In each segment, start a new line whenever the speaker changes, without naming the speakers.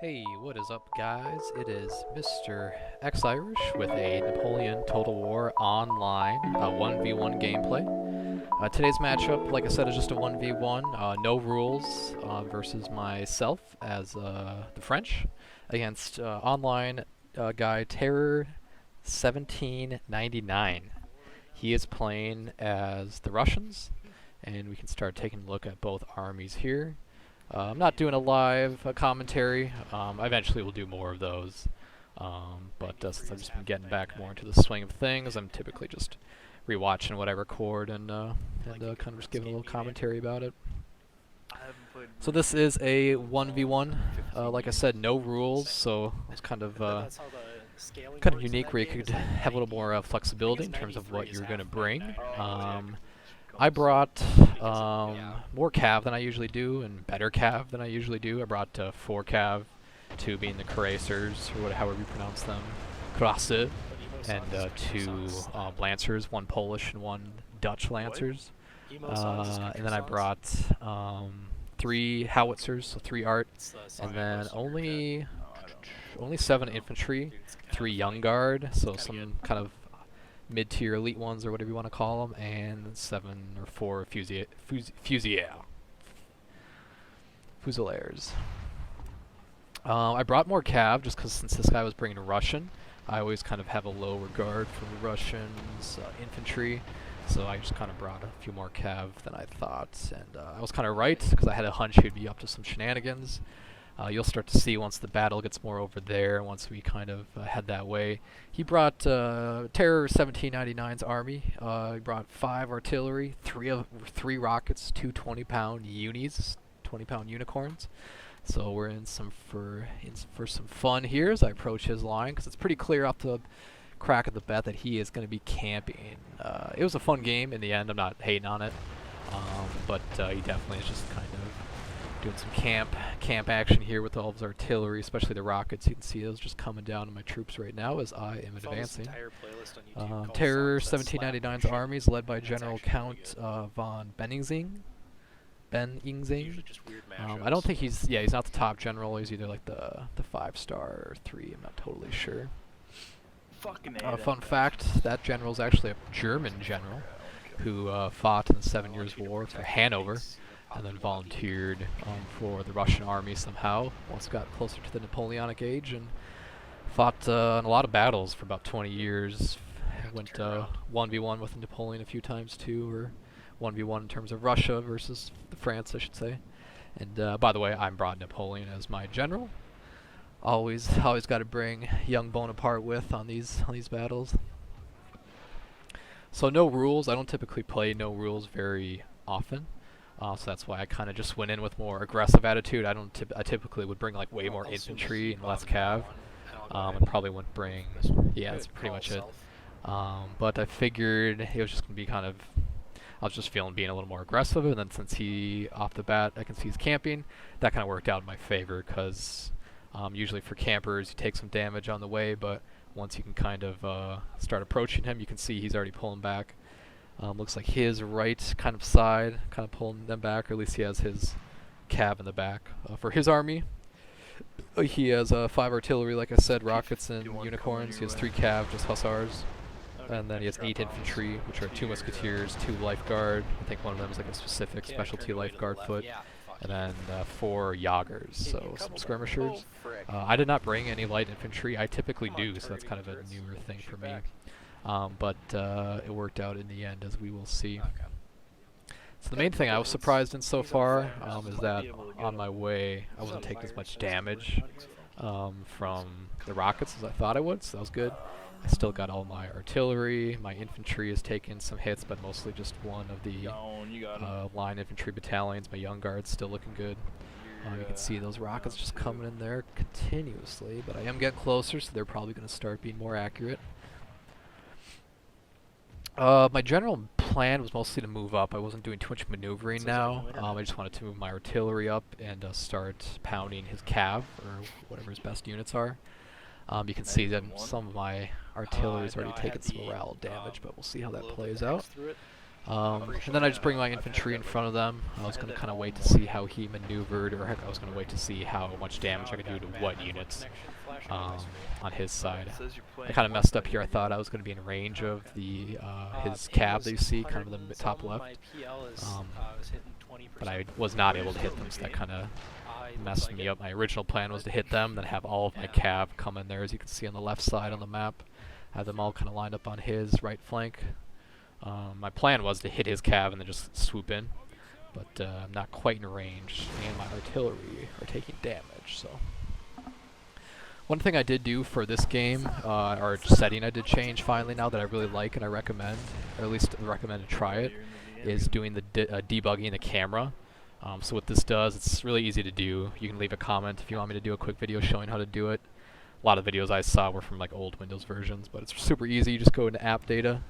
Hey, what is up, guys? It is Mr. X Irish with a Napoleon Total War Online 1v1 gameplay. Today's matchup, like I said, is just a 1v1, no rules, versus myself as the French against online guy Terror 1799. He is playing as the Russians, and we can start taking a look at both armies here. I'm not doing a live commentary. I eventually will do more of those. But since I've just been getting back more into the swing of things, I'm typically just rewatching what I record and kind of just giving a little commentary about it. So this is a 1v1. Like I said, no rules, so it's kind of unique where you could have a little more flexibility in terms of what you're going to bring. I brought more cav than I usually do, and better cav than I usually do. I brought 4 cav, 2 being the cuirassiers, or however you pronounce them, cuirasse, and 2 lancers, 1 Polish and 1 Dutch lancers. And then I brought 3 howitzers, so 3 art, and then only 7 infantry, 3 young guard, so some kind of mid-tier elite ones or whatever you want to call them, and 7 or 4 fusiliers. I brought more cav just because since this guy was bringing Russian, I always kind of have a low regard for the Russians' infantry, so I just kind of brought a few more cav than I thought, and I was kind of right because I had a hunch he'd be up to some shenanigans. You'll start to see once the battle gets more over there, once we kind of head that way. He brought Terror 1799's army. He brought 5 artillery, 3 rockets, 2 20-pound unis, 20-pound unicorns. So we're in for some fun here as I approach his line, because it's pretty clear off the crack of the bat that he is going to be camping. It was a fun game in the end. I'm not hating on it, but he definitely is just kind of doing some camp action here with all of his artillery, especially the rockets. You can see those just coming down to my troops right now as I am advancing. Terror 1799's army is led by General Count von Benningsing. I don't think he's not the top general. He's either like the 5-star or 3. I'm not totally sure. Fun fact: that general is actually a German general who fought in the 7 Years' War for Hanover, and then volunteered for the Russian army somehow once got closer to the Napoleonic age, and fought in a lot of battles for about 20 years. Went 1v1 with Napoleon a few times too, or 1v1 in terms of Russia versus France, I should say. And by the way, I brought Napoleon as my general. Always got to bring young Bonaparte with on these battles. So no rules. I don't typically play no rules very often. So that's why I kind of just went in with more aggressive attitude. I typically would bring like way more infantry and less cav, and probably wouldn't bring. Yeah, that's pretty much it. But I figured it was just gonna be kind of. I was just feeling being a little more aggressive, and then since he off the bat I can see he's camping, that kind of worked out in my favor because usually for campers you take some damage on the way, but once you can kind of start approaching him, you can see he's already pulling back. Looks like his right kind of side, kind of pulling them back, or at least he has his cav in the back. For his army, he has 5 artillery, like I said, rockets and unicorns. He has 3 cav, just hussars. And then he has 8 infantry, which are 2 musketeers, 2 lifeguard. I think one of them is like a specific specialty lifeguard foot. And then 4 Jagers, so some skirmishers. I did not bring any light infantry. I typically do, so that's kind of a newer thing for me. But it worked out in the end, as we will see. So the main thing I was surprised in so far is that on my way I wasn't taking as much damage from the rockets as I thought I would, so that was good. I still got all my artillery. My infantry has taken some hits, but mostly just one of the line infantry battalions. My young guard's still looking good. You can see those rockets just coming in there continuously, but I am getting closer, so they're probably going to start being more accurate. My general plan was mostly to move up. I wasn't doing too much maneuvering now. I just wanted to move my artillery up and start pounding his cav, or whatever his best units are. You can see that some of my artillery has already taken some morale damage, but we'll see how that plays out. And then I just bring my infantry in front of them. I was going to kind of wait to see how he maneuvered, or heck, I was going to wait to see how much damage I could do to what units on his side. I kind of messed up here. I thought I was going to be in range of the his cab that you see, kind of in the top left. But I was not able to hit them, so that kind of messed me up. My original plan was to hit them, then have all of my cav come in there, as you can see on the left side on the map. Have them all kind of lined up on his right flank. My plan was to hit his cav and then just swoop in, but I'm not quite in range, and my artillery are taking damage, so. One thing I did do for this game, or setting I did change finally now that I really like and I recommend, or at least recommend to try it, is doing the debugging the camera. So what this does, it's really easy to do. You can leave a comment if you want me to do a quick video showing how to do it. A lot of videos I saw were from like old Windows versions, but it's super easy. You just go into app data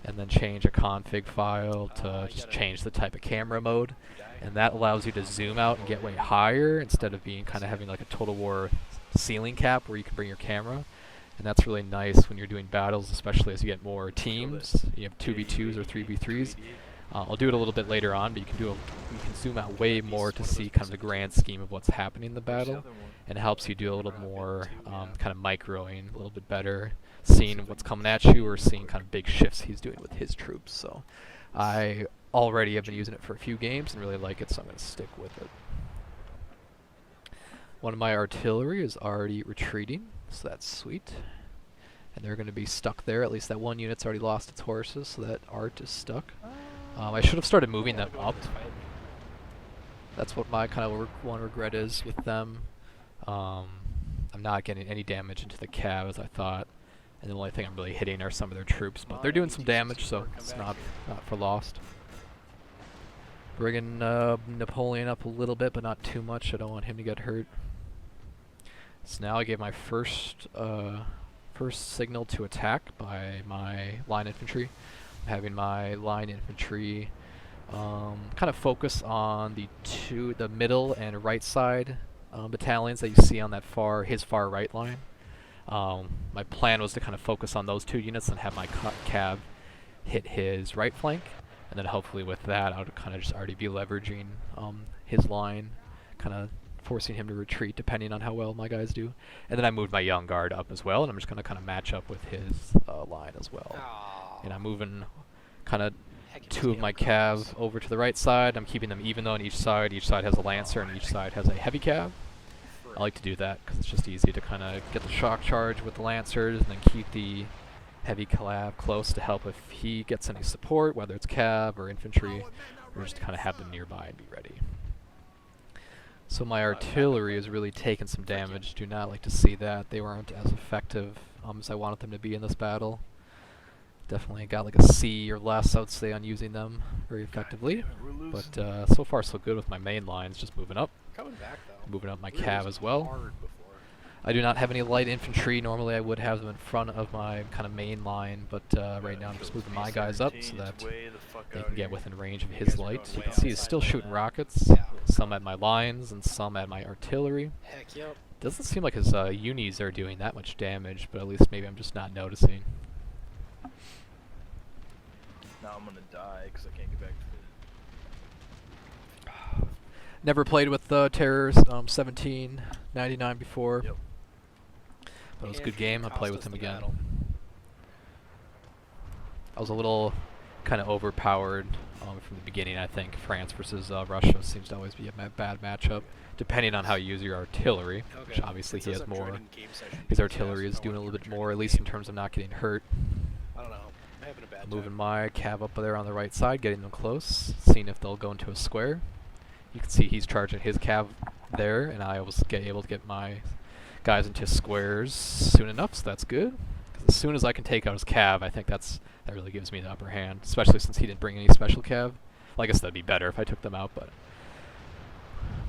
and then change a config file to just change the type of camera mode, and that allows you to zoom out and get way higher instead of being kind of having like a Total War ceiling cap where you can bring your camera. And that's really nice when you're doing battles, especially as you get more teams. You have 2v2s or 3v3s. I'll do it a little bit later on, but you can zoom out way more to see kind of the grand scheme of what's happening in the battle, and it helps you do a little more kind of microing a little bit better, seeing what's coming at you or seeing kind of big shifts he's doing with his troops. So I already have been using it for a few games and really like it, so I'm going to stick with it. One of my artillery is already retreating, so that's sweet. And they're going to be stuck there. At least that one unit's already lost its horses, so that art is stuck. I should have started moving them up. That's what my kind of one regret is with them. I'm not getting any damage into the cav as I thought, and the only thing I'm really hitting are some of their troops. But they're doing some damage, so it's not for lost. Bringing Napoleon up a little bit, but not too much. I don't want him to get hurt. So now I gave my first signal to attack by my line infantry. Having my line infantry kind of focus on the middle and right side battalions that you see on that his far right line. My plan was to kind of focus on those two units and have my cav hit his right flank, and then hopefully with that I would kind of just already be leveraging his line, kind of forcing him to retreat depending on how well my guys do. And then I moved my young guard up as well, and I'm just going to kind of match up with his line as well. And I'm moving kind of two of my cav over to the right side. I'm keeping them even though on each side has a lancer and each side has a heavy cav. I like to do that because it's just easy to kind of get the shock charge with the lancers and then keep the heavy cav close to help if he gets any support, whether it's cav or infantry, or just kind of have them nearby and be ready. So my artillery is really taking some damage. Do not like to see that. They weren't as effective as I wanted them to be in this battle. Definitely got like a C or less, I would say, on using them very effectively. But so far so good with my main lines, just moving up. Moving up my cav as well. I do not have any light infantry. Normally I would have them in front of my kind of main line, but right now I'm just moving my guys up so that they can get within range of his light. You can see he's still shooting rockets, some at my lines and some at my artillery. Doesn't seem like his unis are doing that much damage, but at least maybe I'm just not noticing.
Now I'm gonna die because I can't get back to the...
Never played with Terrors 1799 before.
Yep.
But it was a good game. I'll play with him again. I was a little kind of overpowered from the beginning, I think. France versus Russia seems to always be a bad matchup, depending on how you use your artillery, which obviously he has more. His artillery is doing a little bit more, at least in terms of not getting hurt.
I don't know. I'm having a bad
Moving
time.
my cav up there on the right side, getting them close, seeing if they'll go into a square. You can see he's charging his cav there, and I was able to get my guys into squares soon enough, so that's good. As soon as I can take out his cav, I think that really gives me the upper hand, especially since he didn't bring any special cav. Well, I guess that'd be better if I took them out, but...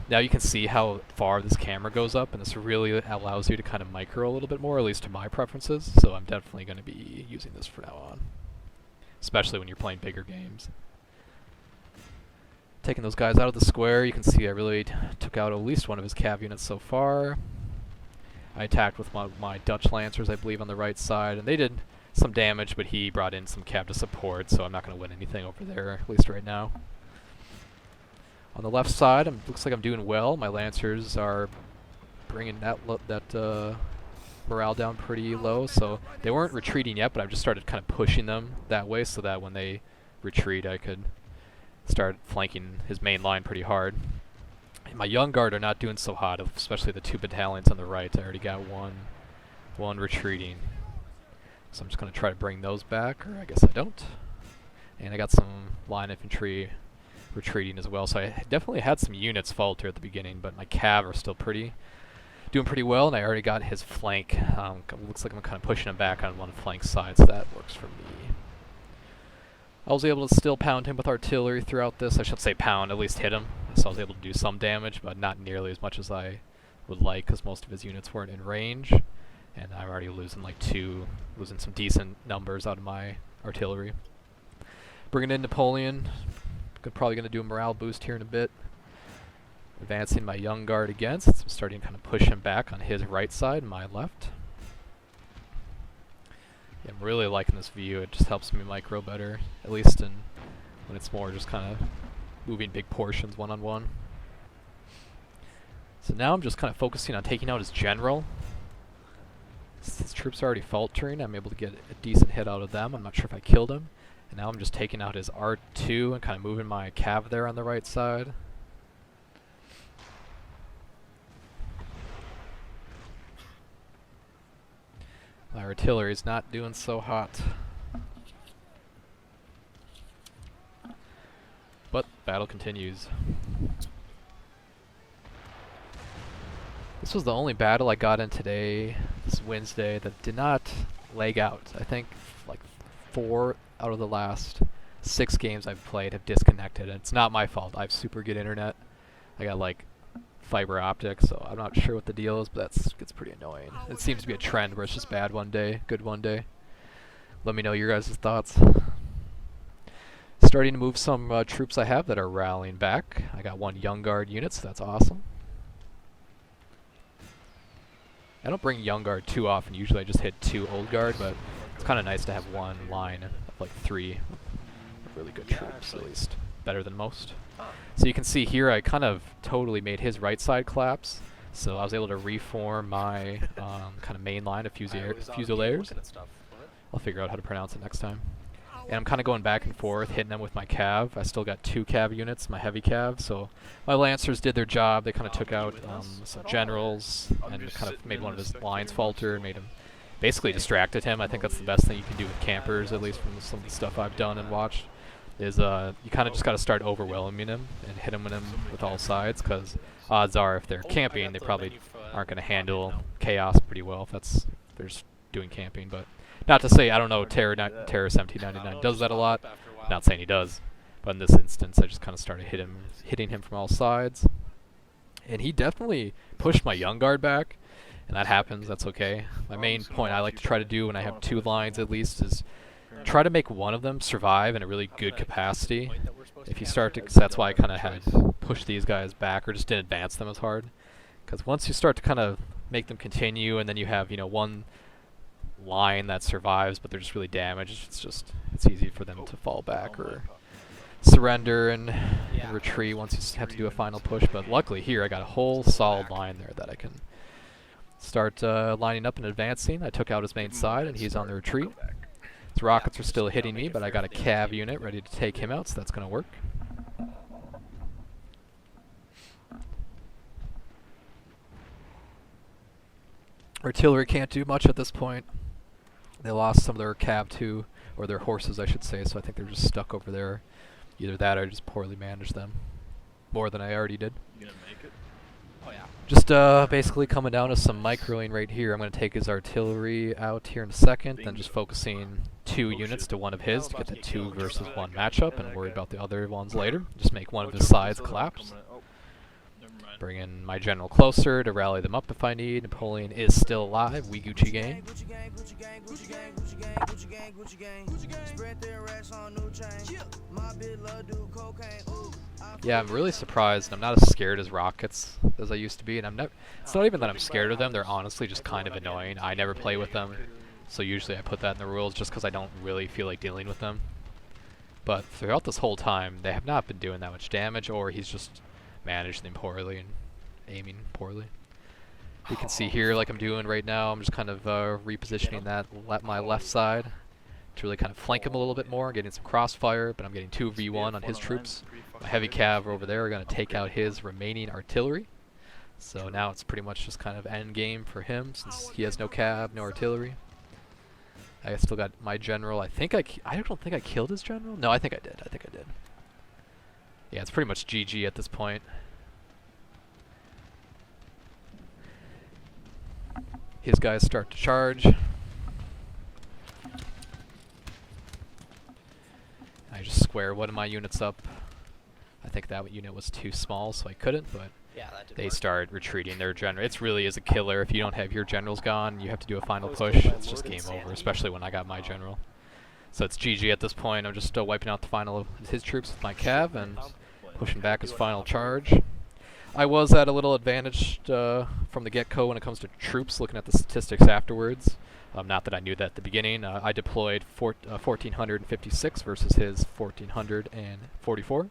Now you can see how far this camera goes up, and this really allows you to kind of micro a little bit more, at least to my preferences, so I'm definitely going to be using this from now on. Especially when you're playing bigger games. Taking those guys out of the square, you can see I really took out at least one of his cav units so far. I attacked with my Dutch Lancers, I believe, on the right side, and they did some damage, but he brought in some cav to support, so I'm not going to win anything over there, at least right now. On the left side, looks like I'm doing well. My Lancers are bringing that morale down pretty low, so they weren't retreating yet, but I've just started kind of pushing them that way so that when they retreat I could start flanking his main line pretty hard. And my Young Guard are not doing so hot, especially the 2 battalions on the right. I already got one retreating. So I'm just going to try to bring those back, or I guess I don't. And I got some line infantry retreating as well, so I definitely had some units falter at the beginning, but my cav are still doing pretty well, and I already got his flank. Looks like I'm kind of pushing him back on one flank side, so that works for me. I was able to still pound him with artillery throughout this. I should say pound, at least hit him. So I was able to do some damage, but not nearly as much as I would like, because most of his units weren't in range. And I'm already losing losing some decent numbers out of my artillery. Bringing in Napoleon. Probably going to do a morale boost here in a bit. Advancing my Young Guard again, since I'm starting to kind of push him back on his right side, my left. Yeah, I'm really liking this view. It just helps me micro better, at least when it's more just kind of moving big portions one-on-one. So now I'm just kind of focusing on taking out his general. Since his troops are already faltering, I'm able to get a decent hit out of them. I'm not sure if I killed him. And now I'm just taking out his R2 and kind of moving my cav there on the right side. My artillery's not doing so hot. But battle continues. This was the only battle I got in today, this Wednesday, that did not lag out. I think like 4 out of the last 6 games I've played have disconnected, and it's not my fault. I have super good internet. I got like fiber optics, so I'm not sure what the deal is, but gets pretty annoying. It seems to be a trend where it's just bad one day, good one day. Let me know your guys' thoughts. Starting to move some troops I have that are rallying back. I got 1 Young Guard unit, so that's awesome. I don't bring Young Guard too often. Usually I just hit 2 Old Guard, but it's kind of nice to have one line of like 3 really good troops, at least. Better than most. So you can see here I kind of totally made his right side collapse. So I was able to reform my kind of main line of Fusiliers. I'll figure out how to pronounce it next time. And I'm kind of going back and forth, hitting them with my cav. I still got 2 cav units, my heavy cav. So my Lancers did their job. They kind of took out some generals and kind of made one of his lines falter and made him basically distracted him. I think that's the best thing you can do with campers, at least from some of the stuff I've done and watched. Is you kind of just got to start overwhelming him and hit him with all sides, because odds are if they're camping, they probably aren't going to handle chaos pretty well if they're just doing camping. But not to say I don't know Terror 1799 does that a lot. Not saying he does, but in this instance I just kind of started hitting him from all sides, and he definitely pushed my Young Guard back, and that happens. That's okay. My main point I like to try to do when I have 2 lines at least is try to make one of them survive in a really good capacity. If you start to, cause that's why I kind of had pushed these guys back or just didn't advance them as hard. Because once you start to kind of make them continue, and then you have one line that survives, but they're just really damaged, it's easy for them to fall back or surrender and retreat once you have to do a final push. But luckily here I got a whole solid line there that I can start lining up and advancing. I took out his main side and he's on the retreat. His rockets are still hitting me, but I got a cav unit ready to take him out, so that's going to work. Artillery can't do much at this point. They lost some of their cav too, or their horses I should say, so I think they're just stuck over there. Either that or I just poorly managed them. More than I already did.
You gonna make it? Oh yeah.
Just basically coming down to some microing right here. I'm going to take his artillery out here in a second, then just focusing 2 units to one of his to get the 2 versus 1 matchup, and worry about the other ones later. Just make one of his sides collapse. Bring in my general closer to rally them up if I need. Napoleon is still alive. We Gucci gang. Yeah, I'm really surprised. I'm not as scared as rockets as I used to be, and it's not even that I'm scared of them. They're honestly just kind of annoying. I never play with them. So usually I put that in the rules just because I don't really feel like dealing with them. But throughout this whole time, they have not been doing that much damage, or he's just managed them poorly and aiming poorly. You can see here, like I'm doing right now, I'm just kind of repositioning that my left side to really kind of flank him a little bit more, getting some crossfire, but I'm getting 2v1 on his troops. My heavy cav over there are going to take out his remaining artillery. So now it's pretty much just kind of end game for him, since he has no cav, no artillery. I still got my general. I don't think I killed his general. No, I think I did. Yeah, it's pretty much GG at this point. His guys start to charge. I just square one of my units up. I think that unit was too small, so I couldn't, but
Yeah, that did
they
work.
start retreating their general. It really is a killer. If you don't have your generals gone, you have to do a final push. It's just game over, especially when I got my general. So it's GG at this point. I'm just wiping out the final of his troops with my cav and pushing back his final charge. I was at a little advantage from the get-go when it comes to troops, looking at the statistics afterwards. Not that I knew that at the beginning. I deployed 1,456 versus his 1,444.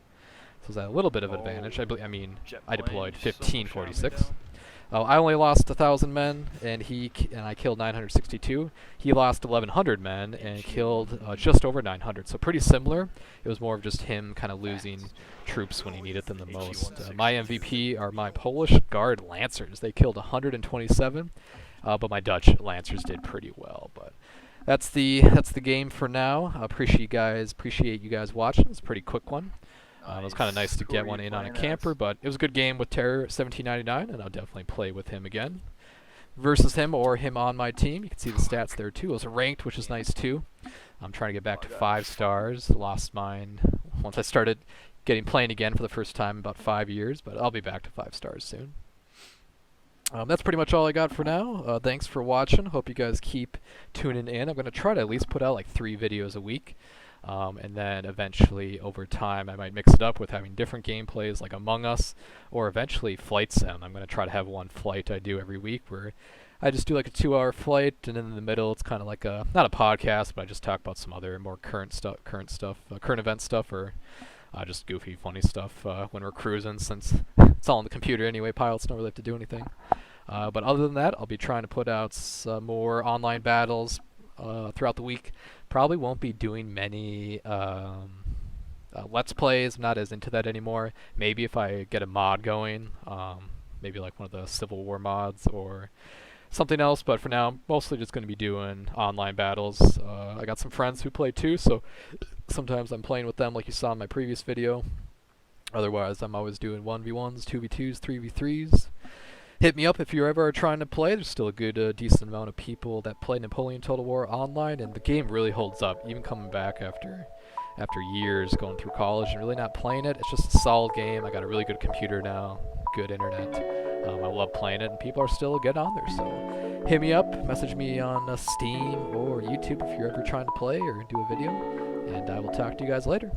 So it was at a little bit of advantage. I I deployed 1,546. I only lost 1,000 men, and I killed 962. He lost 1,100 men and killed just over 900. So pretty similar. It was more of just him kind of losing troops when he needed them the most. My MVP are my Polish Guard Lancers. They killed 127, but my Dutch Lancers did pretty well. But that's the game for now. Appreciate you guys watching. It's a pretty quick one. It was kind of nice to get one in on a camper, but it was a good game with Terror 1799, and I'll definitely play with him again. Versus him or him on my team. You can see the stats there too. It was ranked, which is nice too. I'm trying to get back to 5 stars. Lost mine once I started playing again for the first time in about 5 years, but I'll be back to 5 stars soon. That's pretty much all I got for now. Thanks for watching. Hope you guys keep tuning in. I'm going to try to at least put out like 3 videos a week. And then eventually, over time, I might mix it up with having different gameplays like Among Us, or eventually Flight Sim. I'm going to try to have one flight I do every week where I just do like a 2-hour flight, and in the middle it's kind of like not a podcast, but I just talk about some other more current event stuff, or just goofy, funny stuff when we're cruising, since it's all on the computer anyway. Pilots don't really have to do anything. But other than that, I'll be trying to put out some more online battles throughout the week. Probably won't be doing many Let's Plays. I'm not as into that anymore. Maybe if I get a mod going, maybe like one of the Civil War mods or something else, but for now, I'm mostly just going to be doing online battles. I got some friends who play too, so sometimes I'm playing with them like you saw in my previous video. Otherwise, I'm always doing 1v1s, 2v2s, 3v3s. Hit me up if you're ever trying to play. There's still a good, decent amount of people that play Napoleon Total War online, and the game really holds up, even coming back after years going through college and really not playing it. It's just a solid game. I got a really good computer now, good internet. I love playing it, and people are still getting on there. So hit me up, message me on Steam or YouTube if you're ever trying to play or do a video, and I will talk to you guys later.